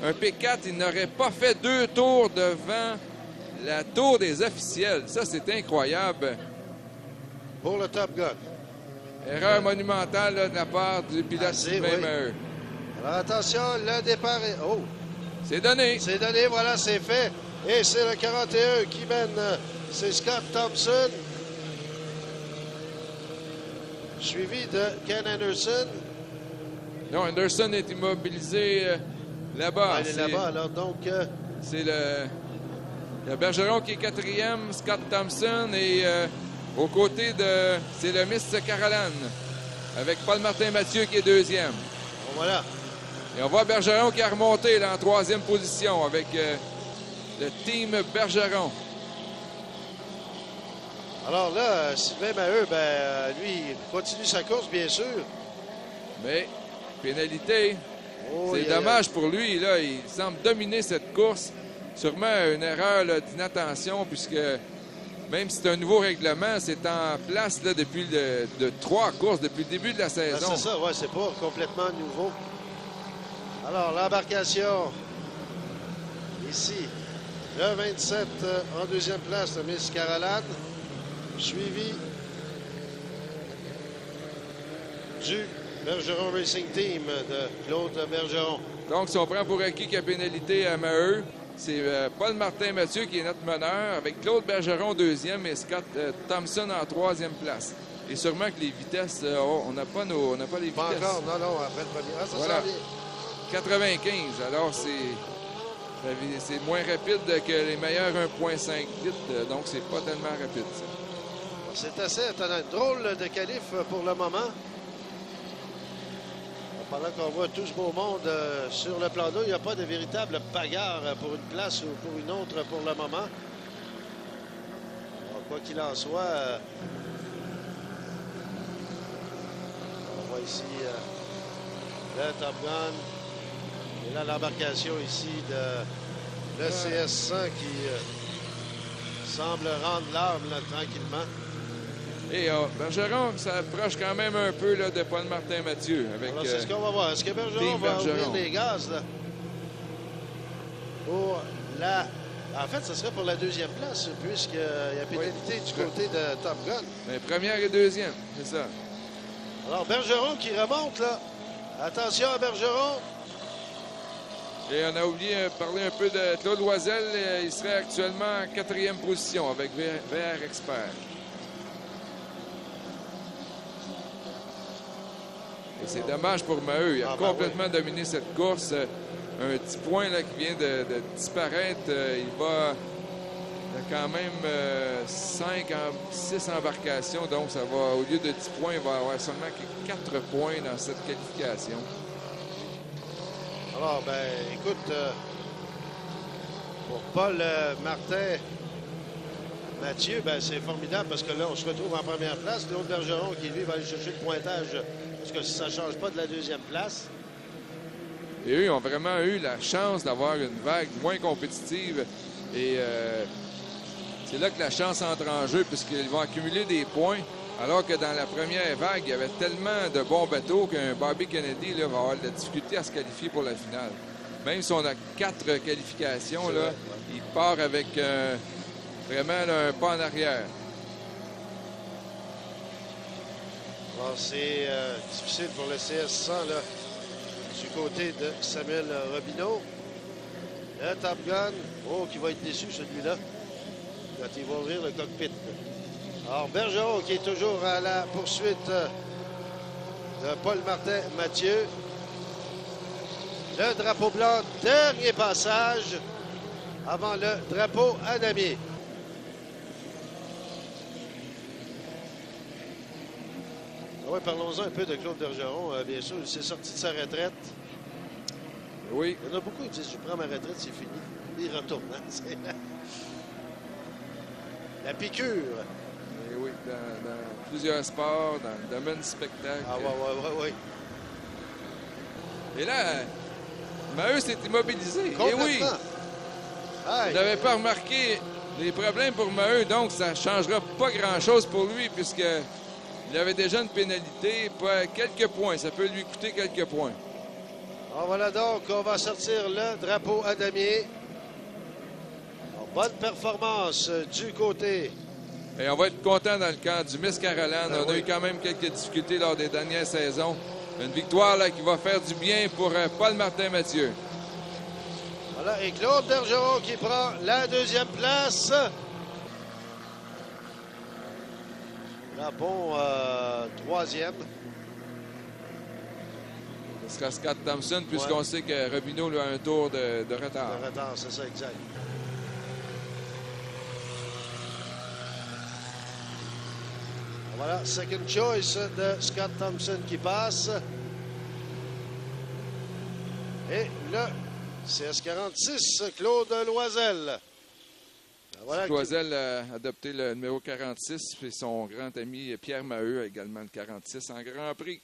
un P4, il n'aurait pas fait 2 tours devant la tour des officiels. Ça, c'est incroyable. Pour le Top Gun. Erreur monumentale là, de la part du pilote Sylvain Maheu. Alors attention, le départ est... Oh! C'est donné. C'est donné, voilà, c'est fait. Et c'est le 41 qui mène. C'est Scott Thompson. Suivi de Ken Anderson. Non, Anderson est immobilisé là-bas. Ah, il est là-bas, alors donc... C'est le Bergeron qui est 4e, Scott Thompson, et aux côtés de... C'est le Miss Caroline, avec Paul-Martin Mathieu qui est 2e. Bon, voilà. Et on voit Bergeron qui a remonté là, en 3e position avec le team Bergeron. Alors là, Sylvain Maheu, lui, il continue sa course, bien sûr. Mais, pénalité, Oh, c'est dommage pour lui. Là, il semble dominer cette course. Sûrement une erreur d'inattention, puisque même si c'est un nouveau règlement, c'est en place là, depuis de 3 courses, depuis le début de la saison. C'est ça, ouais, c'est pas complètement nouveau. Alors, l'embarcation, ici, le 27 en 2e place, de Miss Caroline, suivi du Bergeron Racing Team de Claude Bergeron. Donc, si on prend pour acquis qu'il y a pénalité à Maheu, c'est Paul-Martin Mathieu qui est notre meneur, avec Claude Bergeron 2e et Scott Thompson en 3e place. Et sûrement que les vitesses, on n'a pas les vitesses. Pas encore, non, après le premier. Ah, ça voilà. sent bien. 95, alors c'est moins rapide que les meilleurs 1.5 litres, donc c'est pas tellement rapide, ça. C'est assez étonnant. Drôle de qualif pour le moment. Pendant qu'on voit tout ce beau monde sur le plan d'eau, il n'y a pas de véritable bagarre pour une place ou pour une autre pour le moment. Alors, quoi qu'il en soit, on voit ici le Top Gun. Et là, l'embarcation ici de le CS100 qui semble rendre l'arme là, tranquillement. Et Bergeron s'approche quand même un peu là, de Paul-Martin Mathieu. Alors, c'est ce qu'on va voir. Est-ce que Bergeron va ouvrir les gaz? Là? Pour la... En fait, ce serait pour la 2e place, puisqu'il y a pénalité du côté de Top Gun. Mais première et 2e, c'est ça. Alors, Bergeron qui remonte, là. Attention à Bergeron. Et on a oublié de parler un peu de Claude Loisel. Il serait actuellement en 4e position avec VR Expert. Et c'est dommage pour Maheu. Il a complètement dominé cette course. Un petit point là, qui vient de disparaître. Il a quand même 6 embarcations. Donc, ça va, au lieu de 10 points, il va avoir seulement 4 points dans cette qualification. Alors, écoute, pour Paul Martin Mathieu, c'est formidable parce que là, on se retrouve en première place. Claude Bergeron qui, lui, va aller chercher le pointage parce que ça ne change pas de la 2e place. Et eux, ils ont vraiment eu la chance d'avoir une vague moins compétitive. Et c'est là que la chance entre en jeu puisqu'ils vont accumuler des points. Alors que dans la première vague, il y avait tellement de bons bateaux qu'un Bobby Kennedy là, va avoir de la difficulté à se qualifier pour la finale. Même si on a 4 qualifications, là, il part avec vraiment là, un pas en arrière. Alors, c'est difficile pour le CS100 là, du côté de Samuel Robineau. Le Top Gun, qui va être déçu celui-là quand il va ouvrir le cockpit. Alors, Bergeron qui est toujours à la poursuite de Paul-Martin Mathieu. Le drapeau blanc, dernier passage avant le drapeau à damier. Oui, parlons-en un peu de Claude Bergeron. Bien sûr, il s'est sorti de sa retraite. Oui. Il y en a beaucoup qui disent, je prends ma retraite, c'est fini. Il retourne. La piqûre. Et oui, dans plusieurs sports, dans le domaine du spectacle. Ah, ouais. Et là, Maheu s'est immobilisé. Et oui! Aïe. Vous n'avez pas remarqué les problèmes pour Maheu, donc ça ne changera pas grand-chose pour lui, puisqu'il avait déjà une pénalité, quelques points. Ça peut lui coûter quelques points. Voilà donc, on va sortir le drapeau à damier. Alors, bonne performance du côté. Et on va être content dans le camp du Miss Caroline. On a oui. eu quand même quelques difficultés lors des dernières saisons. Une victoire là, qui va faire du bien pour Paul Martin-Mathieu. Voilà, et Claude Bergeron qui prend la deuxième place. Là, bon, troisième. Ce sera Scott Thompson, puisqu'on sait que Robineau lui, a un tour de retard. De retard, c'est ça, exact. Voilà, second choice de Scott Thompson qui passe. Et le CS46, Claude Loisel. Voilà. Loisel a adopté le numéro 46, et son grand ami Pierre Maheu a également le 46 en Grand Prix.